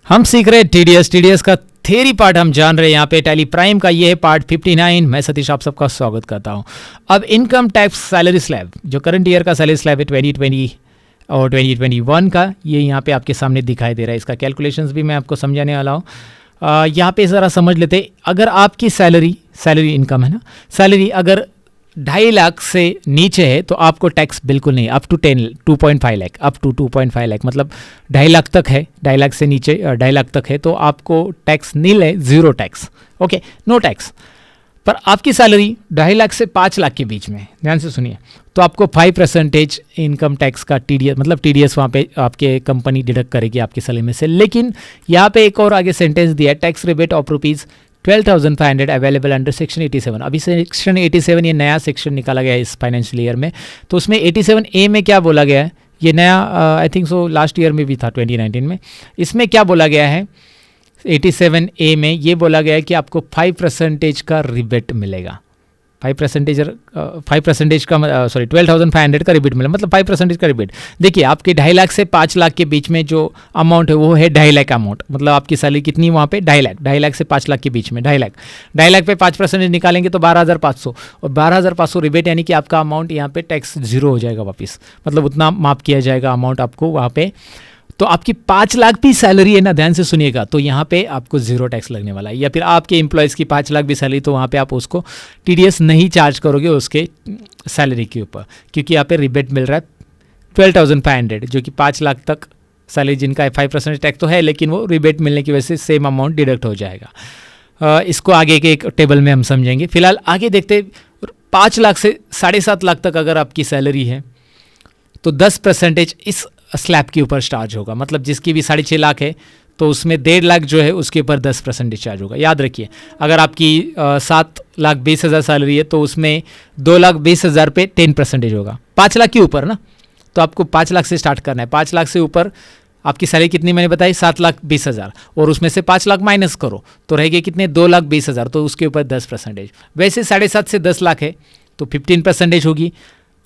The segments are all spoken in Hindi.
हम सीख रहे हैं टीडीएस का थ्योरी पार्ट हम जान रहे हैं यहाँ पे टैली प्राइम का। ये है पार्ट 59। मैं सतीश आप सबका स्वागत करता हूँ। अब इनकम टैक्स सैलरी स्लैब जो करंट ईयर का सैलरी स्लैब है 2020 और 2021 का, ये यहाँ पे आपके सामने दिखाई दे रहा है। इसका कैलकुलेशंस भी मैं आपको समझाने वाला हूँ। यहाँ पे ज़रा समझ लेते, अगर आपकी सैलरी इनकम है ना, सैलरी अगर 2.5 लाख से नीचे है तो आपको टैक्स बिल्कुल नहीं, up to 2.5 lakh, up to 2.5 lakh मतलब 2.5 लाख तक है, 2.5 लाख से नीचे 2.5 लाख तक है तो आपको टैक्स नील है, zero tax, okay, no tax. पर आपकी सैलरी 2.5 लाख से 5 लाख के बीच में, ध्यान से सुनिए, तो आपको 5% इनकम टैक्स का टीडीएस, मतलब टीडीएस वहाँ पे आपके कंपनी डिडक्ट करेगी आपकी सैलरी में से। लेकिन यहाँ पे एक और आगे सेंटेंस दिया है, tax rebate of ₹12,500 available under section 87। अभी सेक्शन 87 ये नया सेक्शन निकाला गया है इस फाइनेंशियल ईयर में, तो उसमें 87A में क्या बोला गया है, ये नया I think so last year में भी था 2019 में। इसमें क्या बोला गया है 87A में, ये बोला गया है कि आपको 5% का रिबेट मिलेगा। 5% का 12,500 का रिबेट मिला, मतलब 5% का रिबेट। देखिए आपके 2.5 लाख से 5 लाख के बीच में जो अमाउंट है वो है 2.5 लाख अमाउंट, मतलब आपकी सैलरी कितनी वहाँ पे 2.5 लाख से 5 लाख के बीच में 2.5 लाख पे 5% निकालेंगे तो 12,500, और 12,500 रिबेट यानी कि आपका अमाउंट यहाँ पे टैक्स जीरो हो जाएगा वापस, मतलब उतना माफ किया जाएगा अमाउंट आपको वहाँ पे। तो आपकी 5 लाख भी सैलरी है ना, ध्यान से सुनिएगा, तो यहाँ पे आपको जीरो टैक्स लगने वाला है। या फिर आपके एम्प्लॉयज़ की 5 लाख भी सैलरी, तो वहाँ पे आप उसको टीडीएस नहीं चार्ज करोगे उसके सैलरी के ऊपर, क्योंकि यहाँ पे रिबेट मिल रहा है 12,500, जो कि 5 लाख तक सैलरी जिनका है 5% टैक्स तो है, लेकिन वो रिबेट मिलने की वजह से सेम अमाउंट डिडक्ट हो जाएगा। इसको आगे के एक टेबल में हम समझेंगे। फिलहाल आगे देखते, 5 लाख से 7.5 लाख तक अगर आपकी सैलरी है तो 10% इस स्लैब के ऊपर चार्ज होगा, मतलब जिसकी भी 6.5 लाख है तो उसमें 1.5 लाख जो है उसके ऊपर 10% चार्ज होगा। याद रखिए, अगर आपकी 7,20,000 सैलरी है तो उसमें 2,20,000 पे 10% होगा, 5 लाख के ऊपर ना, तो आपको 5 लाख से स्टार्ट करना है। 5 लाख से ऊपर आपकी सैलरी कितनी मैंने बताई 7,20,000, और उसमें से 5 लाख माइनस करो तो रहेगी कितने 2,20,000, तो उसके ऊपर 10%। वैसे 7.5 से 10 लाख है तो 15% होगी,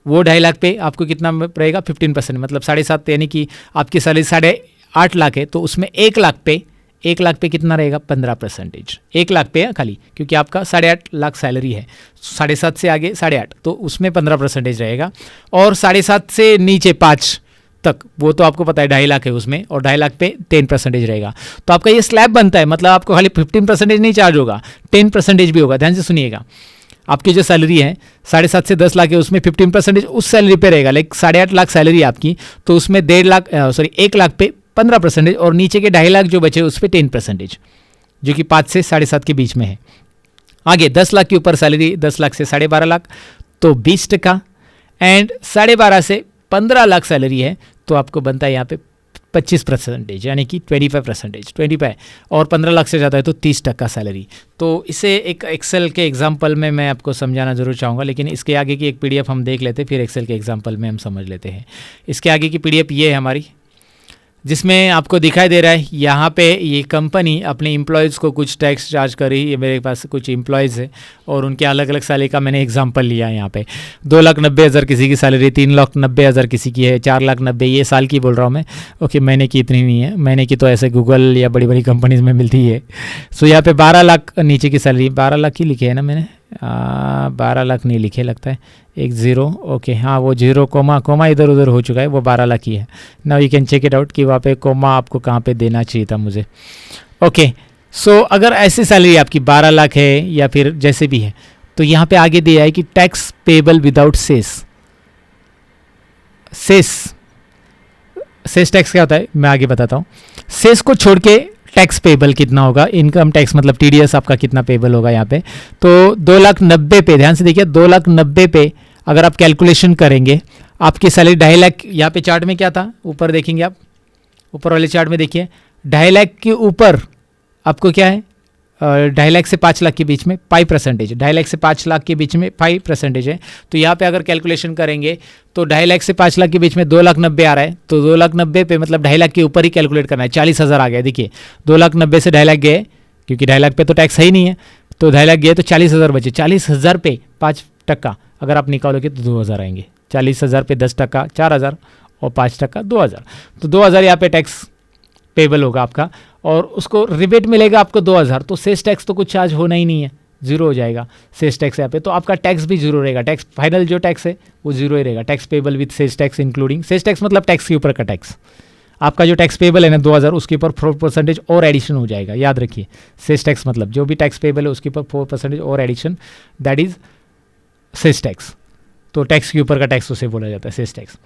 वो 2.5 लाख पे आपको कितना रहेगा 15%, मतलब 7.5, यानी कि आपकी सैलरी 8.5 लाख है तो उसमें 1 लाख पे कितना रहेगा 15%। 1 लाख पे है खाली, क्योंकि आपका 8.5 लाख सैलरी है, 7.5 से आगे 8.5, तो उसमें 15% रहेगा। और 7.5 से नीचे 5 तक, वो तो आपको पता है 2.5 लाख है उसमें, और 2.5 लाख पे 10% रहेगा। तो आपका ये स्लैब बनता है, मतलब आपको खाली 15% नहीं चार्ज होगा, 10% भी होगा। ध्यान से सुनिएगा, आपकी जो सैलरी है 7.5 से 10 लाख है उसमें 15% उस सैलरी पे रहेगा। लाइक 8.5 लाख सैलरी आपकी, तो उसमें 1 लाख पे 15%, और नीचे के 2.5 लाख जो बचे उस पर 10%, जो कि 5 से 7.5 के बीच में है। आगे 10 लाख के ऊपर सैलरी, 10 लाख से 12.5 लाख तो 20%, एंड 12.5 से 15 लाख सैलरी है तो आपको बनता है यहाँ पे 25%, यानी कि 25%, और 15 लाख से ज़्यादा है तो 30% सैलरी। तो इसे एक एक्सेल के एग्जांपल में मैं आपको समझाना ज़रूर चाहूँगा, लेकिन इसके आगे की एक पीडीएफ हम देख लेते हैं, फिर एक्सेल के एग्जांपल में हम समझ लेते हैं। इसके आगे की पीडीएफ ये है हमारी, जिसमें आपको दिखाई दे रहा है यहाँ पे ये कंपनी अपने एम्प्लॉयज़ को कुछ टैक्स चार्ज करी। ये मेरे पास कुछ एम्प्लॉयज़ है और उनके अलग अलग सैलरी का मैंने एग्जांपल लिया है। यहाँ पे 2,90,000 किसी की सैलरी, 3,90,000 किसी की है, 4,90,000, ये साल की बोल रहा हूँ मैं, ओके, महीने की इतनी नहीं है, महीने की तो ऐसे गूगल या बड़ी बड़ी कंपनीज में मिलती है। सो यहाँ पे 12 लाख नीचे की सैलरी, 12 लाख ही लिखे है ना मैंने, 12 लाख नहीं लिखे लगता है, एक ज़ीरो, ओके, हाँ वो जीरो कोमा इधर उधर हो चुका है, वो 12 लाख ही है। Now you can check it out कि वहाँ पे कोमा आपको कहाँ पे देना चाहिए था मुझे, ओके। सो अगर ऐसी सैलरी आपकी 12 लाख है या फिर जैसे भी है, तो यहाँ पे आगे दिया है कि tax payable without cess tax क्या होता है मैं आगे बताता हूँ। सेस को छोड़ के टैक्स पेबल कितना होगा, इनकम टैक्स मतलब टीडीएस आपका कितना पेबल होगा यहाँ पे, तो 2,90,000 पे, ध्यान से देखिए 2,90,000 पे अगर आप कैलकुलेशन करेंगे, आपकी सैलरी 2.5 लाख, यहाँ पे चार्ट में क्या था, ऊपर देखेंगे आप, ऊपर वाले चार्ट में देखिए 2.5 लाख के ऊपर आपको क्या है 2.5 लाख से 5 लाख के बीच में 5%, 2.5 लाख से 5 लाख के बीच में 5% है। तो यहाँ पे अगर कैलकुलेशन करेंगे तो 2.5 लाख से 5 लाख के बीच में 2,90,000 आ रहा है, तो 2,90,000 पे मतलब 2.5 लाख के ऊपर ही कैलकुलेट करना है, 40,000 आ गया। देखिए 2,90,000 से 2.5 लाख गए, क्योंकि 2.5 लाख पे तो टैक्स है ही नहीं है, तो 2.5 लाख गए तो 40,000 बचे, 40,000 पे 5% अगर आप निकालोगे तो 2,000 आएंगे, 40,000 पे 10% 4,000 और 5% 2,000, तो 2,000 यहाँ पे टैक्स पेबल होगा आपका। और उसको रिबेट मिलेगा आपको 2000, तो सेस टैक्स तो कुछ चार्ज होना ही नहीं है, जीरो हो जाएगा सेस टैक्स यहाँ पे, तो आपका टैक्स भी जीरो रहेगा, टैक्स फाइनल जो टैक्स है वो जीरो ही रहेगा, tax payable with cess tax including, cess tax मतलब टैक्स के ऊपर का टैक्स, आपका जो टैक्स पेबल है ना 2000 उसके ऊपर 4% और एडिशन हो जाएगा, याद रखिए सेस टैक्स मतलब जो भी टैक्स पेबल है उसके ऊपर 4% और addition, that is cess tax, तो टैक्स के ऊपर का टैक्स उसे बोला जाता है सेस टैक्स।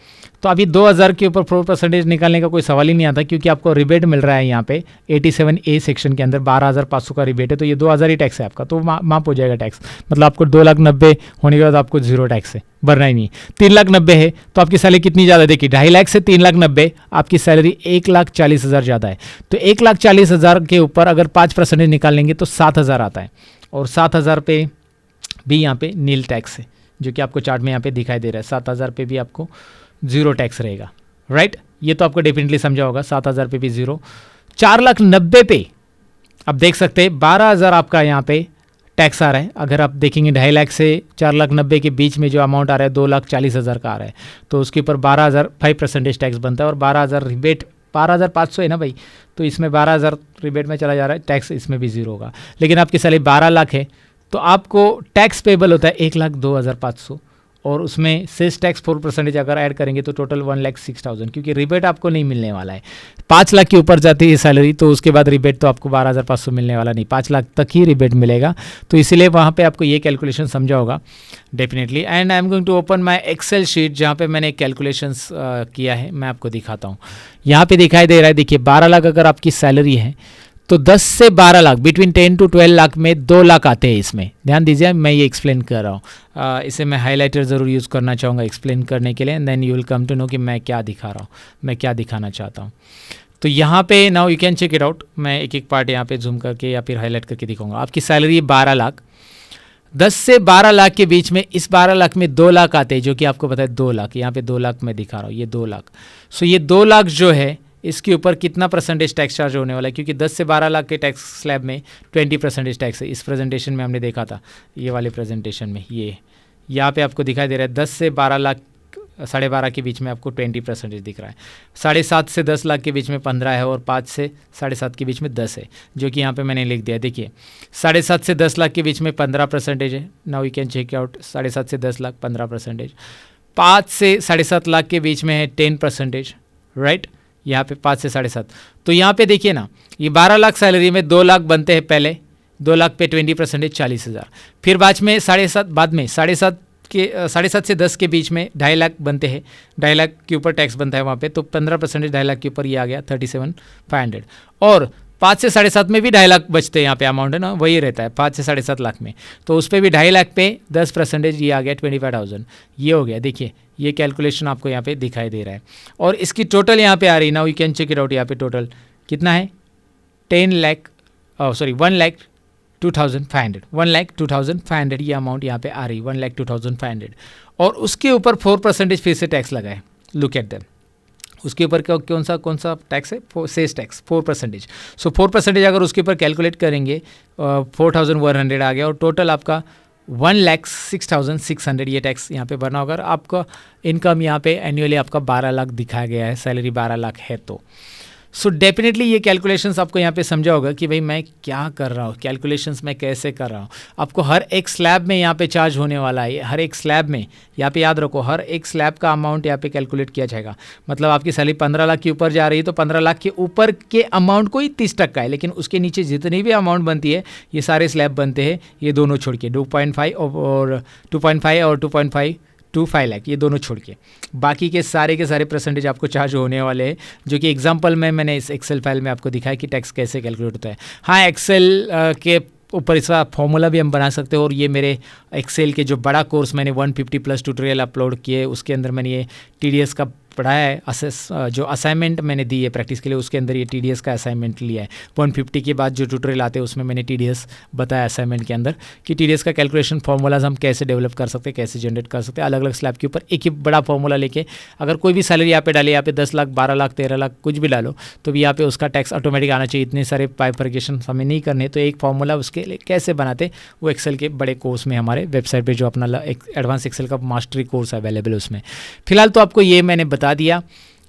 तो अभी 2000 के ऊपर 4% निकालने का कोई सवाल ही नहीं आता, क्योंकि आपको रिबेट मिल रहा है यहाँ पे 87A सेक्शन के अंदर 12,500 का रिबेट है, तो ये 2000 ही टैक्स है आपका, तो माफ हो जाएगा टैक्स, मतलब आपको 2,90,000 होने के बाद आपको जीरो टैक्स है, भरना ही नहीं। 3,90,000 है तो आपकी सैलरी कितनी ज़्यादा, देखिए 2.5 लाख से 3,90,000 आपकी सैलरी 1,40,000 ज़्यादा है, तो 1,40,000 के ऊपर अगर 5% निकाल लेंगे तो 7,000 आता है, और 7,000 पे भी यहाँ पे नील टैक्स है, जो कि आपको चार्ट में यहाँ पे दिखाई दे रहा है, 7,000 पे भी आपको जीरो टैक्स रहेगा, राइट। ये तो आपको डेफिनेटली समझा होगा, 7,000 पे भी जीरो। 4,90,000 पे अब देख सकते हैं 12,000 आपका यहाँ पे टैक्स आ रहा है। अगर आप देखेंगे 2.5 लाख से 4,90,000 के बीच में जो अमाउंट आ रहा है 2,40,000 का आ रहा है, तो उसके ऊपर 12,000 5% टैक्स बनता है, और 12,000 रिबेट 12,500 है ना भाई, तो इसमें 12,000 रिबेट में चला जा रहा है, टैक्स इसमें भी जीरो होगा। लेकिन आपकी सैलरी 12 लाख है तो आपको टैक्स पेबल होता है 1,02,500, और उसमें सेस टैक्स 4% अगर ऐड करेंगे तो टोटल 1,06,000, क्योंकि रिबेट आपको नहीं मिलने वाला है। 5 लाख के ऊपर जाती है सैलरी तो उसके बाद रिबेट तो आपको 12,500 मिलने वाला नहीं, 5 लाख तक ही रिबेट मिलेगा, तो इसीलिए वहाँ पे आपको ये कैलकुलेशन समझा होगा definitely. And I am going to open my excel sheet जहाँ पे मैंने कैलकुलेशंस किया है, मैं आपको दिखाता हूँ। यहाँ पे दिखाई दे रहा है, देखिए 12 लाख अगर आपकी सैलरी है तो 10 से 12 लाख बिटवीन 10 to 12 लाख में 2 लाख आते हैं। इसमें ध्यान दीजिए, मैं ये एक्सप्लेन कर रहा हूँ, इसे मैं हाइलाइटर ज़रूर यूज़ करना चाहूँगा एक्सप्लेन करने के लिए, and then you will come to know कि मैं क्या दिखा रहा हूँ, मैं क्या दिखाना चाहता हूँ। तो यहाँ पे now you can check it out, मैं एक एक पार्ट यहाँ पे जूम करके या फिर हाईलाइट करके दिखाऊंगा। आपकी सैलरी है 12 लाख, 10 से 12 लाख के बीच में इस 12 लाख में 2 लाख आते हैं, जो कि आपको पता है 2 लाख, यहाँ पे 2 लाख मैं दिखा रहा हूँ, ये 2 लाख। सो ये 2 लाख जो है इसके ऊपर कितना % टैक्स चार्ज होने वाला है, क्योंकि 10 से 12 लाख के टैक्स स्लैब में 20% टैक्स है। इस प्रेजेंटेशन में हमने देखा था, ये वाले प्रेजेंटेशन में ये यहाँ पे आपको दिखाई दे रहा है 10 से 12 लाख 12.5 के बीच में आपको 20% दिख रहा है, 7.5 से 10 लाख के बीच में 15 है, और 5 से 7.5 के बीच में 10 है, जो कि यहाँ पे मैंने लिख दिया। देखिए 7.5 से 10 लाख के बीच में 15% है, now you can check out, 7.5 से 10 लाख 15%, 5 से 7.5 लाख के बीच में है 10%, राइट, यहाँ पे 5 से 7.5। तो यहाँ पे देखिए ना, ये 12 लाख सैलरी में 2 लाख बनते हैं पहले, 2 लाख पे 20% 40,000, फिर बाद में 7.5 से 10 के बीच में 2.5 लाख बनते हैं, 2.5 लाख के ऊपर टैक्स बनता है वहाँ पे, तो 15% 2.5 लाख के ऊपर ये आ गया 37,500, और 5 से 7.5 में भी 2.5 लाख बचते हैं, यहाँ पे अमाउंट है ना वही रहता है 5 से 7.5 लाख में, तो उस पर भी 2.5 लाख पे 10% ये आ गया 25,000, ये हो गया। देखिए ये कैलकुलेशन आपको यहाँ पे दिखाई दे रहा है, और इसकी टोटल यहाँ पे आ रही है, now you can check it out, यहाँ पे टोटल कितना है 1,02,500, ये अमाउंट यहाँ पे आ रही 1,02,500, और उसके ऊपर 4% फिर से टैक्स लगा है। लुक एट दैम, उसके ऊपर कौन सा टैक्स है, सेस टैक्स 4%। सो 4% अगर उसके ऊपर कैलकुलेट करेंगे 4,100 आ गया, और टोटल आपका 1,06,600 ये टैक्स यहाँ पे भरना होगा। आपका इनकम यहाँ पे एनुअली आपका 12 लाख दिखाया गया है, सैलरी 12 लाख है, तो सो डेफिनेटली ये कैलकुलेशंस आपको यहाँ पे समझा होगा कि भाई मैं क्या कर रहा हूँ, कैलकुलेशंस मैं कैसे कर रहा हूँ। आपको हर एक स्लैब में यहाँ पे चार्ज होने वाला है, हर एक स्लैब में, यहाँ पे याद रखो हर एक स्लैब का अमाउंट यहाँ पे कैलकुलेट किया जाएगा। मतलब आपकी सैलरी 15 लाख के ऊपर जा रही है तो 15 लाख के ऊपर के अमाउंट को ही 30% है, लेकिन उसके नीचे जितनी भी अमाउंट बनती है ये सारे स्लैब बनते हैं, ये दोनों छोड़ के 2.5 और 2.5 to 5 लाख, ये दोनों छोड़ के बाकी के सारे परसेंटेज आपको चार्ज होने वाले हैं, जो कि एग्जांपल में मैंने इस एक्सेल फाइल में आपको दिखाया कि टैक्स कैसे कैलकुलेट होता है। हाँ, एक्सेल के ऊपर इसका फॉर्मूला भी हम बना सकते हो, और ये मेरे एक्सेल के जो बड़ा कोर्स मैंने 150+ ट्यूटोरियल अपलोड किए, उसके अंदर मैंने ये TDS का पढ़ाया है। जो असाइनमेंट मैंने दी है प्रैक्टिस के लिए, उसके अंदर ये TDS का असाइनमेंट लिया है। 150 के बाद जो ट्यूटोरियल आते हैं उसमें मैंने TDS बताया असाइनमेंट के अंदर कि TDS का कैलकुलेशन फार्मूलाज हम कैसे डेवलप कर सकते हैं, कैसे जनरेट कर सकते हैं। अलग अलग स्लैब के ऊपर एक ही बड़ा फार्मूला लेके अगर कोई भी सैलरी यहाँ पे डाले, यहाँ पे 10 लाख 12 लाख 13 लाख कुछ भी डालो, तो भी यहाँ पे उसका टैक्स ऑटोमेटिक आना चाहिए। इतने सारे बाइफरकेशन हमें नहीं करने, तो एक फार्मूला उसके लिए कैसे बनाते वो एक्सेल के बड़े कोर्स में हमारे वेबसाइट पर जो अपना एडवांस एक्सेल का मास्टरी कोर्स अवेलेबल है उसमें। फिलहाल तो आपको ये मैंने बता दिया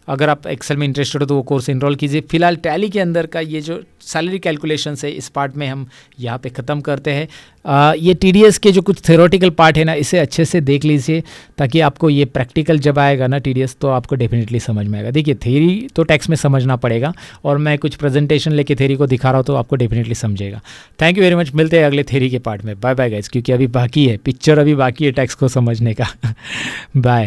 अगर आप एक्सेल में इंटरेस्टेड हो तो वो कोर्स इनरोल कीजिए। फिलहाल टैली के अंदर का ये जो सैलरी कैलकुलेशन है इस पार्ट में हम यहाँ पे ख़त्म करते हैं। ये TDS के जो कुछ थ्योरेटिकल पार्ट है ना, इसे अच्छे से देख लीजिए ताकि आपको ये प्रैक्टिकल जब आएगा ना TDS तो आपको डेफिनेटली समझ में आएगा। देखिए थ्योरी तो टैक्स में समझना पड़ेगा और मैं कुछ प्रेजेंटेशन लेके थ्योरी को दिखा रहा हूँ तो आपको डेफिनेटली समझेगा। थैंक यू वेरी मच, मिलते हैं अगले थ्योरी के पार्ट में। बाय बाय गाइस, क्योंकि अभी बाकी है, पिक्चर अभी बाकी है टैक्स को समझने का। बाय।